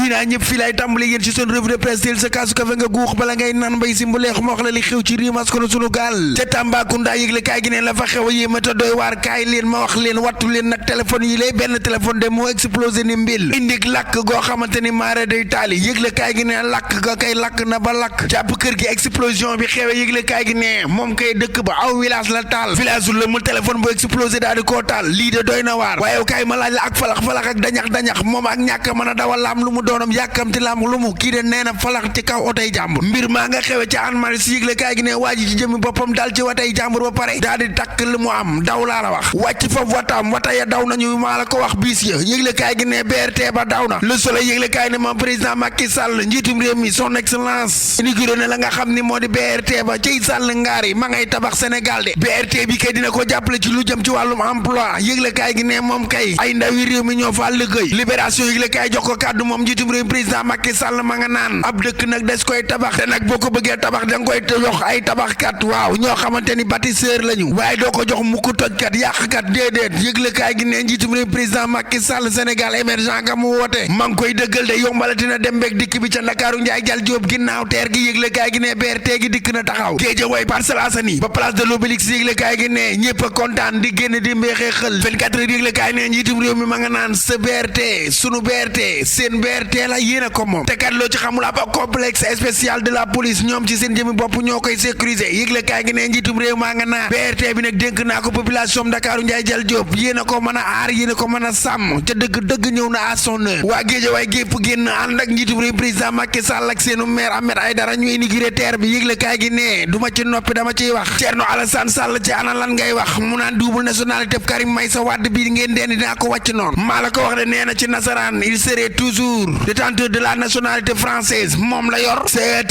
nuyu naa ñëpp fii laay tàmbali yéen ci seen revue de presse teel sa kaasu kafe nga guux bala ngay naan mbay si mbuleex ma wax la li xew ci réew mi sunu gaal ca Tambacounda yëgle kaay gi ne la fa xew a yéema te doy waar kaay leen ma wax leen wattu leen nag téléphone yi lay benn téléphone de moo explosé ni mbil indik lakk goo xamante ni maara day taali yëgle kaay gi ne lakk ga kay lakk na ba lakk jàpp kër gi explosion bi xewe yëgle kaay gi ne moom kay dëkk ba aw village la taal village la mu téléphone bu explosé daal di koo taal lii de doy na waar waaye kaay ma laaj la ak falax ak dañax moom ak ñàkk mën a dawal laam lu mu doonam yàkkamti laam lu mu kii de nee na falax ci kaw otoy jàmbur mbir maa nga xewe ci an mari si yëgle kaay gi ne waa ji ci jëmi boppam dal ci watay jàmbur ba pare daal di takk li mu am daw laa la wax wàcc foofu wataam wata ya daw nañu maa la ko wax biis ya yëgle kaay gi ne BRT ba daw na Le Soleil yëgle kaay ne moom président Macky Sall njiitum réew mi son excellence inauguré ne la nga xam ni moo di BRT ba ciy Sall ngaar yi ma ngay tabax Sénégal de BRT bi kay dina ko jàppale ci lu jëm ci wàllum emploi yëgle kaay gi ne moom kay ay ndawi réew mi ñoo fa liggéey libération yëgle kaay jox ko kàddu moom njiitum réew président Macky Sall ma nga naan ab dëkk nag des koy tabax te nag boo ko bëggee tabax da nga koy jox ay tabaxkat waaw ñoo xamante ni bâtisseur lañu waaye doo ko jox mukk tojkat yàqkat déedéet yëgle kaay gi ne njiitum réew président Macky Sall Sénégal émergent nga mu woote ma ngi koy dëggal de yombalatina dem beeg dikk bi ca Ndakaaru Njaay jal Jóob ginnaaw teer gi yëgle kaay gi ne BRT gi dikk na taxaw Guédiawaye Parcelles Assainies ba place de l'Obélisque yëgle kaay gi ne ñëpp a kontaan di génn di mbéexee xël 24 heures yëgle kaay ne njiitum réew mi ma nga naan sa BRT sunu BRT seen BRT la yéen a ko moom te kat loo ci xamul ab complexe spécial de la police ñoom ci seen jëmi bopp ñoo koy sécuriser yëgle kaay gi ne njiitum réew maa nga naa BRT bi nag dénk naa ko population Ndakaaru Njaay jal Jóob yéen a ko mën a aar yéen a ko mën a sàmm ca dëgg ñëw na à son heure waa Guédiawaye gépp génn ànd ak njiitum réew président Macky Sall ak seenu maire Ahmed Aïdara ñu inauguré terre bi yëgle kaay gi ne du ma ci noppi dama ciy wax Thierno Alassane Sall ci ana lan ngay wax mu naan double nationalité Karim Meïssa Wade bii ngeen deen dinaa ko wàcc noonu maa la ko wax de nee na ci nasaraan il serait toujours détenteur de la nationalité française moom la yor c'est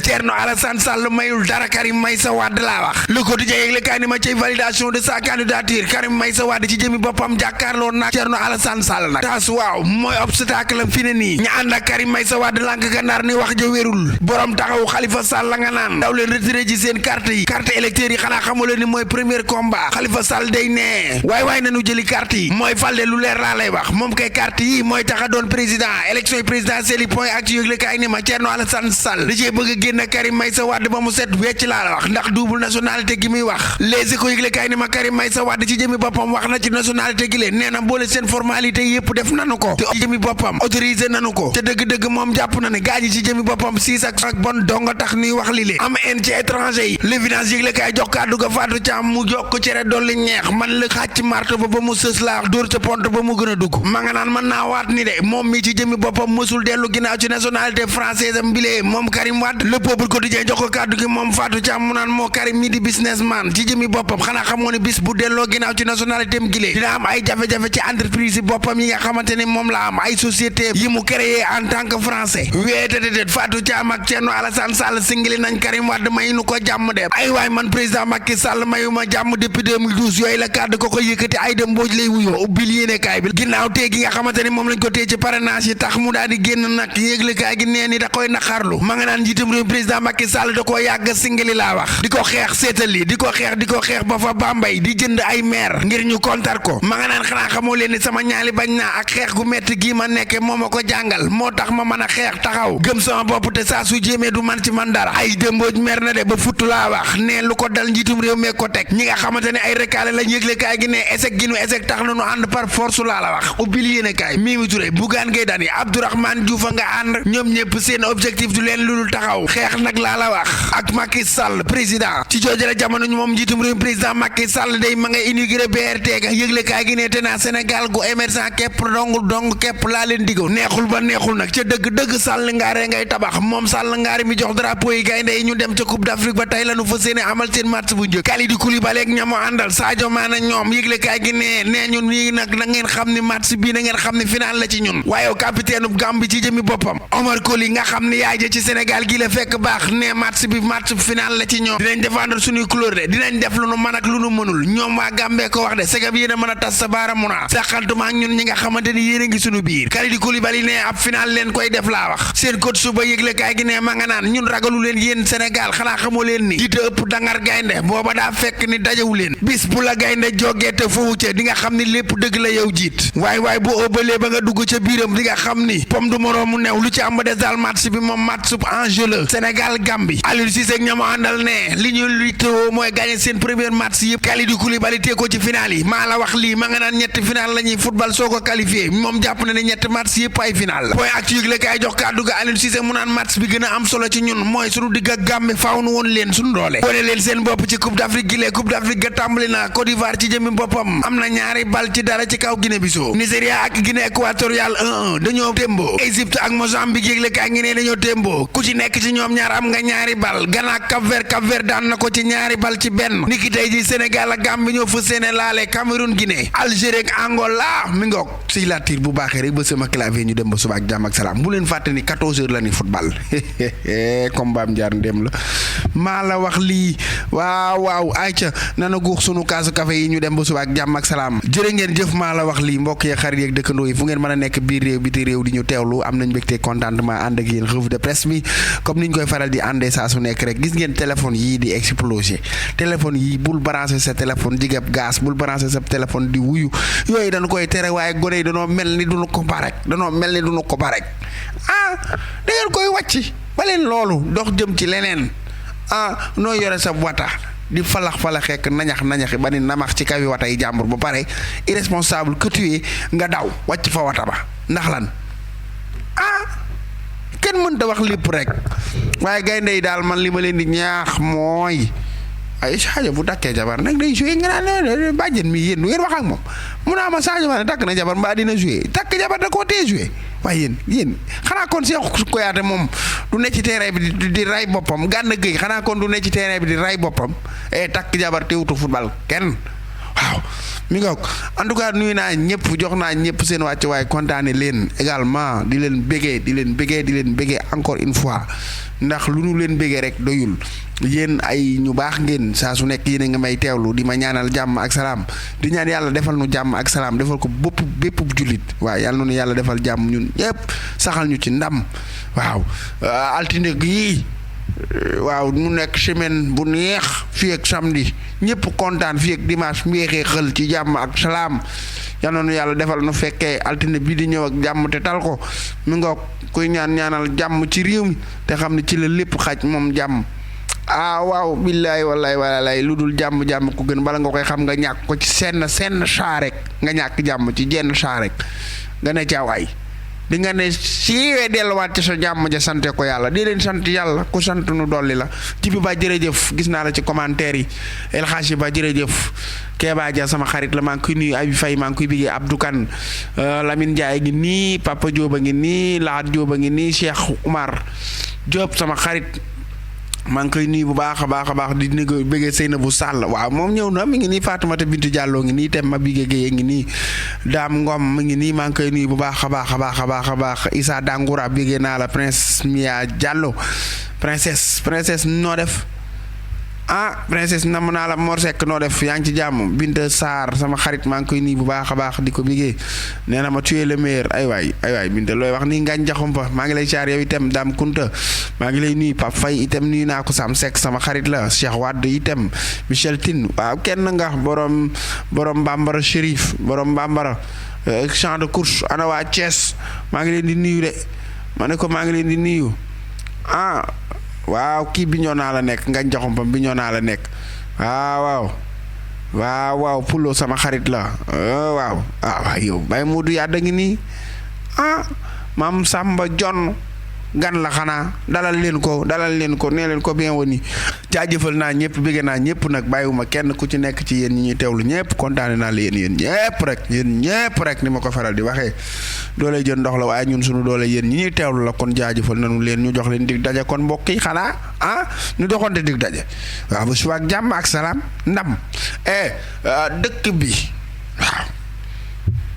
Thierno Alassane Sall mayul dara Karim Meïssa Wade laa wax Le Quotidien yëgle kaay ni ma ci validation de sa candidature Karim Meïssa Wade ci jëmi boppam jàkkaarloo nag Thierno Alassane Sall nag taas waaw mooy obstacle am fi ne nii ña ànd ak Karim Meïssa Wade lànk gannaar ni wax ja wérul borom taxaw Khalifa Sall la nga naan daw leen retiré ci seen carte électeurs yi xanaa xamuleen ni mooy premier combat Khalifa Sall day nee waay nañu jëli carte yi mooy falde lu leer laa lay wax moom kay carte yi mooy tax a doon président élection yi présidentielle yi point ak ci yëgle kaay ni ma Thierno Alassane Sall da cee bëgg a génn Karim Meïssa Wade ba mu set wecc laa la wax ndax double nationalité gi muy wax Les Échos yëgle kaay ni ma Karim Meïssa Wade ci jëmi boppam wax na ci nationalité gi leen nee na boole seen formalité yëpp def nanu ko te jëmi boppam autorisé nanu ko te dëgg-dëgg moom jàpp na ne gaañi ci jëmi boppam siis ak bon donga tax nuy wax li lee am en ci étranger yi l'évidence yëgle kaay jox kàddu ga Fatou Thiam mu jox ko cere dolli ñeex man la xàcc marto ba mu sës laa dóor ca pont ba mu gën a dugg ma nga naan mën naa waat ni de moom mi ci jëmi boppam mësul dellu ginnaaw ci nationalité française am bilee moom Karim Wade le peuple quotidien jox ko kàddu gi moom Fatou Thiam mu naan moo Karim mi di businessman ci jëmi boppam xanaa xamoo ne bis bu delloo ginnaaw ci nationalité am gilee dina am ay jafe-jafe ci entreprise yi boppam yi nga xamante ni moom la am ay société yi mu créé en tant que français wéetététét Fatou Thiam ak Thierno Alassane Sall singili nañ Karim Wade may nu ko jàmm de ay waay man président Macky Sall mayuma jàmm depuis 2012 yooyu la kàddu ko yëkkati ay dem mbooj lay wuyoo ubbil yéene kaay bi ginnaaw tee gi nga xamante ni moom lañ ko tee ci parrainage yi tax mu daal di génn nag yëgle kaay gi nee ni da koy naqarlu ma nga naan njiitum réew président Macky Sall da koo yàgg singili laa wax di ko xeex seetali di ko xeex ba fa Bambey di jënd ay maire ngir ñu kontar ko ma nga naan xanaa xamoo leen ni sama ñaali bañ naa ak xeex gu metti gii ma nekke moo ma ko jàngal moo tax ma mën a xeex taxaw gëm sama bopp te saa su jéemee du man ci man dara ay dëmbooj mer na de ba futtu laa wax ne lu ko dal njiitum réew mee ko teg ñi nga xamante ne ay recalé lañ yëgle kaay gi ne échec gi nu échec tax na nu ànd par force laa la wax ubbil yéene kaay Mimi Touré Bougane Gueye Dany Abdourahmane Diouf nga ànd ñoom ñëpp seen objectif du leen lu dul taxaw xeex nag laa la wax ak Macky Sall président ci joojale jamono ñu moom njiitum réew président Macky Sall day ma nga inauguré BRT ga yëgle kaay gi ne te naa Sénégal gu émergent képp dong képp laa leen digo neexul ba neexul nag ca dëgg Sall ngaare ngay tabax moom Sall ngaare mi jox drapeau yi gaynde yi ñu dem ca Coupe d'Afrique ba tey lañu fa seeni amal seen match bu njëkk Kalidou Koulibaly ak ñamu àndal Sadio Mané ñoom yëgle kaay gi nee ñun nii nag na ngeen xam ni match bii na ngeen xam ni final la ci ñun waaye capitaine bu Gambie ci jëmi boppam Omar Colley nga xam ni yaay ja ci Sénégal gi la fekk baax ne match final la ci ñoom dinañ défendre suñuy couleur de dinañ def lu nu mën ak lu nu mënul ñoom waa Gambie ko wax de segam yéen a mën a tas sa baara munaa saxantuma ak ñun ñi nga xamante ni yéen a ngi suñu biir Kalidou Koulibaly ne ab final leen koy def laa wax seen coach suba yëgle kaay gi ne ma nga naan ñun ragalu leen yéen Sénégal xanaa xamoo leen ni jiite ëpp dangar gaynde booba daa fekk ni dajawu leen bis bu la gaynde jógee te foofu ca di nga xam ni lépp dëgg la yow jiit waay bu ëbbalee ba nga dugg ca biiram di nga xam ni ni pom du moroomu new lu ci am ba des daal match bi moom match sub enjeu la Sénégal Gambie Aliou Cissé ak ñama àndal ne li ñu litoo mooy gagné seen premier match yëpp Kalidou Koulibaly tee ko ci final yi maa la wax lii ma nga naan ñetti final la ñuy football soo ko qualifié moom jàpp na ne ñetti match yëpp ay final la point ak ci yëgle kaay jox kàddu ga Aliou Cissé mu naan match bi gën a am solo ci ñun mooy suñu digg ak Gambie faaw nu woon leen suñu doole wane leen seen bopp ci coupe d'Afrique gi lee coupe d'Afrique ga tàmbali na Côte d'Ivoire ci jëmmi boppam am na ñaari bal ci dara ci kaw Guinée Bissau Nigeria ak Guinée équatoriale 1-1 dañoo témboo Égypte ak Mozambique yëgle kaay ngi ne dañoo témboo ku ci nekk ci ñoom ñaar am nga ñaari bal Ghana ak Cap-Vert daan na ko ci ñaari bal ci benn niki tey ji Sénégal ak Gambie ñoo fa seene laale Cameroun Guinée Algérie ak Angola mi ngoog si la tir bu baaxee rek ba sama clavier ñu dem ba suba ak jàmm ak salaam bu leen fàtte ni 14h la ni football comme baam jaar ndem la maa la wax lii waaw ayca nana guux sunu kaasu café yi ñu dem ba suba ak jàmm ak salaam jërë ngeen jëf maa la wax lii mbokk yi xarit yeeg dëkkandoo yi fu ngeen mën a nekk biir réew biti réew di ñu teewlu am nañ mbégte contentement ànd ak yéen revue de presse bi comme niñ koy faral di àndee saa su nekk rek gis ngeen téléphone yii di exploser téléphone yii bul branché sa téléphone jigab gaz bul branché sa téléphone di wuyu yooyu dañu koy tere waaye gone yi danoo mel ni duñu ko barek da ngeen koy wàcc ba leen loolu dox jëm ci leneen noo yore sa wata di falaxeek nañaxi ba ni namax ci kawi wata yi jàmbur ba pare irresponsable que tu es nga daw wàcc fa wata ba ndax lan kenn mënta wax lépp rek waaye gaynde yi daal man li ma leen di ñaax mooy ay Sadio bu takkee jabar nag day joué nga naan bàjjen mi yéen du ngeen wax ak moom mun naa ma Sadio ma ne takk na jabar mbaa dina joué takk jabar da koo tee joué waaye yéen xanaa kon Cheikhou Kouyaté moom du ne ci terrain bi di ray boppam Gana Gueye xanaa kon du ne ci terrain bi di ray boppam takk jabar te wutu football kenn waaw mi ngoog en tout cas nuyu naa ñëpp jox naa ñëpp seen wàcc waaye kontaane leen également di leen béggee encore une fois ndax lu nu leen béggee rek doyul yéen ay ñu baax ngeen saa su nekk yéen a nga may teewlu di ma ñaanal jàmm ak salaam di ñaan yàlla defal nu jàmm ak salaam defal ko bépp jullit waaw yàlla noonu yàlla defal jàmm ñun ñëpp saxal ñu ci ndam waaw altine gi waaw mu nekk semaine bu neex fii ak samedi ñëpp kontaan fii ak dimanche mbeexee xël ci jàmm ak salaam yal na nu yàlla defal nu fekkee altine bii di ñëw ak jàmm te tal ko mi ngoog kuy ñaanal jàmm ci réew mi te xam ne ci la lépp xaj moom jàmm waaw billaay wallaay walaay lu dul jàmm ko gën bala nga koy xam nga ñàkk ko ci senn saa rek nga ñàkk jàmm ci jenn saa rek nga ne caawaay di nga ne siiwee delluwaat ci sa jàmm ja sante ko yàlla di leen sant yàlla ku sant nu dolli la Jibi Ba jërëjëf gis naa la ci commentaire yi El Hadji Ba jërëjëf Kéba Dia sama xarit la maa ngi koy nuyu Abi Faye maa ngi koy biggee Abdou Kane Lamine Ndiaye ngi nii Papa Diop a ngi nii Lahat Diop a ngi nii Cheikh Oumar Diop sama xarit maa ngi koy nuyu bu baax a baax di nuyu bëggee Seynabou Sall waaw moom ñëw na mi ngi nii Fatoumata Bintou Diallo ngi nii tem ma biggee Guèye ngi nii Dame Ngom mi ngi nii maa ngi koy nuyu bu baax a baax Issa Dangoura biggee naa la Prince Mia Diallo princesse noo def princesse nam naa la Mor Seck noo def yaa ngi ci jàmm Binta Sarr sama xarit maa ngi koy nuyu bu baax a baax di ko biggee nee na ma tuye le meilleur ay waay Binta looy wax nii ngañ jaxumpa maa ngi lay caar yow itam Dame Kunta maa ngi lay nuyu Pape Faye itam nuyu naa ko Sam Seck sama xarit la Cheikh Wade itam Michel Tine waaw kenn nga borom Bambara Chérif borom Bambara champ de course ana waa Thiès maa ngi leen di nuyu de ma ne ko maa ngi leen di nuyu waaw kii Bignona la nekk ngañ jaxumpam Bignona la nekk waaw Pulo sama xarit la waaw yow Baye Modou Yadda ngi nii Maam Samba Jon gan la xanaa dalal leen ko nee leen ko bienvenue jaajëfal naa ñëpp bëgg naa ñëpp nag bàyyiwuma kenn ku ci nekk ci yéen ñi ñuy teewlu ñëpp kontaane naa la yéen ñëpp rek ni ma ko faral di waxee doole jën ndox la waaye ñun suñu doole yéen ñi ñuy teewlu la kon jaajëfal nanu leen ñu jox leen dig daje kon mbokk yi xanaa ñu doxonte dig daje waaw ba suba ak jàmm ak salaam ndam dëkk bi waaw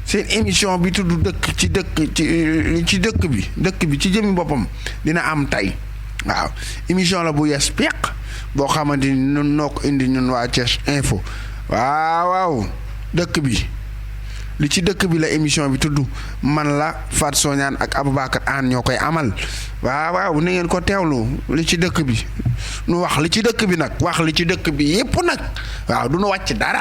seen émission bi tudd ci dëkk bi ci jëmmi boppam dina am tey waaw émission la bu yes peq boo xamante ni ñun noo ko indi ñun waa Thiès Info waaw dëkk bi li ci dëkk bi la émission bi tudd man la Fat Soñaan ak Aboubacar Anne ñoo koy amal waaw ni ngeen ko teewlu li ci dëkk bi nu wax li ci dëkk bi nag wax li ci dëkk bi yépp nag waaw du nu wàcc dara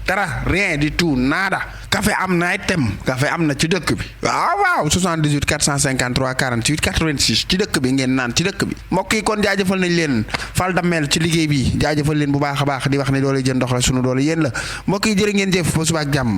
dara rien du tout nada. café am na ay tem café am na ci dëkk bi waaw 78 453 48 86 ci dëkk bi ngeen naan ci dëkk bi mbokk yi kon jaajëfal nañ leen fal damel ci liggéey bi jaajëfal leen bu baax a baax di wax ne doole jën ndox la sunu doole yéen la mbokk yi jërë ngeen jëf ba suba ak jàmm